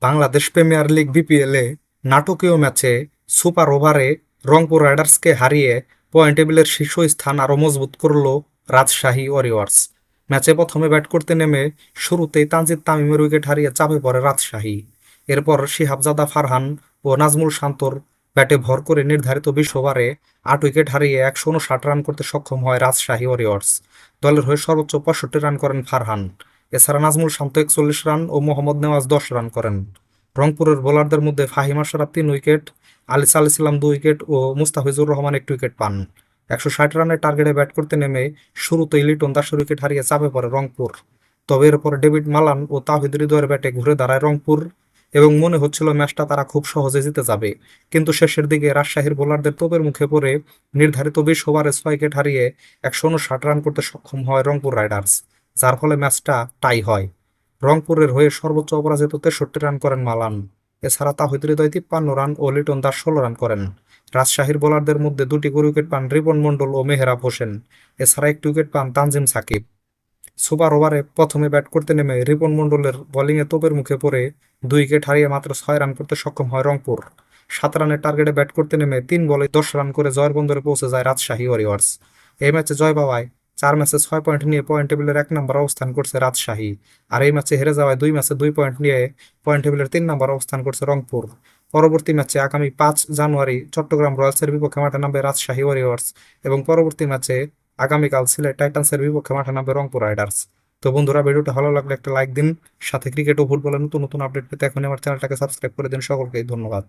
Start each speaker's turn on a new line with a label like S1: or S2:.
S1: Bangladesh premier league বিপিএলে নাটকীয় ম্যাচে সুপার ওভারে রংপুর রাইডার্সকে হারিয়ে পয়েন্ট টেবিলের শীর্ষস্থান আরও মজবুত করল রাজশাহী ওয়ারিয়র্স। ম্যাচে প্রথমে ব্যাট করতে নেমে শুরুতেই তানজিদ তামিমের উইকেট হারিয়ে চাপে পড়ে রাজশাহী। এরপর শিহাবজাদা ফারহান ও নাজমুল শান্তর ব্যাটে ভর করে নির্ধারিত 20 ওভারে 8 উইকেট হারিয়ে 159 রান করতে সক্ষম হয় রাজশাহী ওয়ারিয়র্স। দলের হয়ে সর্বোচ্চ 65 রান করেন ফারহান। এছাড়া নাজমুল শান্ত 41 রান ও মোহাম্মদ নেওয়াজ 10 রান করেন। রংপুরের বোলারদের মধ্যে ফাহিম আশরাফ 3 উইকেট, আলী সাল ইসলাম 2 উইকেট ও মুস্তাফিজুর রহমান 1 উইকেট পান। 160 রানের টার্গেটে ব্যাট করতে নেমে শুরুতেই লিটন দাসের উইকেট হারিয়ে চাপে পড়ে রংপুর। তবে এরপর ডেভিড মালান ও তাওহিদ হৃদয়ের ব্যাটে ঘুরে দাঁড়ায় রংপুর এবং মনে হচ্ছিল ম্যাচটা তারা খুব সহজে জিতে যাবে। কিন্তু শেষের দিকে রাজশাহীর বোলারদের তোপের মুখে পড়ে নির্ধারিত 20 ওভারে 6 উইকেট হারিয়ে 159 রান করতে সক্ষম হয় রংপুর রাইডার্স, যার ফলে ম্যাচটা টাই হয়। রংপুরের হয়ে সর্বোচ্চ অপরাজিত 63 রান করেন মালান। এছাড়া তাহিদ হৃদয় 53 রান ও লিটন দাস 16 রান করেন। রাজশাহীর বোলারদের মধ্যে 2টি করে উইকেট পান রিপন মণ্ডল ও মেহরাব হোসেন। এছাড়া 1টি উইকেট পান তানজিম সাকিব। সুপার ওভারে প্রথমে ব্যাট করতে নেমে রিপন মণ্ডলের বোলিংয়ে তোপের মুখে পড়ে 2 উইকেট হারিয়ে মাত্র 6 রান করতে সক্ষম হয় রংপুর। 7 রানের টার্গেটে ব্যাট করতে নেমে 3 বলে 10 রান করে জয়ের বন্দরে পৌঁছে যায় রাজশাহী ওয়ারিয়র্স। এই ম্যাচে জয় পাওয়ায় 4 ম্যাচে 6 পয়েন্ট নিয়ে পয়েন্ট টেবিলের 1 নম্বর অবস্থান করছে রাজশাহী। আর এই ম্যাচে হেরে যাওয়ায় 2 ম্যাচে 2 পয়েন্ট নিয়ে পয়েন্ট টেবিলের 3 নম্বর অবস্থান করছে রংপুর। পরবর্তী ম্যাচে আগামী 5 জানুয়ারি চট্টগ্রাম রয়্যালসের বিপক্ষে মাঠে নামবে রাজশাহী ওয়ারিয়র্স এবং পরবর্তী ম্যাচে আগামীকাল সিলেট টাইটান্সের বিপক্ষে মাঠে নামবে রংপুর রাইডার্স। তো বন্ধুরা, ভিডিওটা ভালো লাগলে একটা লাইক দিন, সাথে ক্রিকেট ও ফুটবলের নতুন নতুন আপডেট পেতে এখনই আমার চ্যানেলটাকে সাবস্ক্রাইব করে দিন। সকলকে ধন্যবাদ।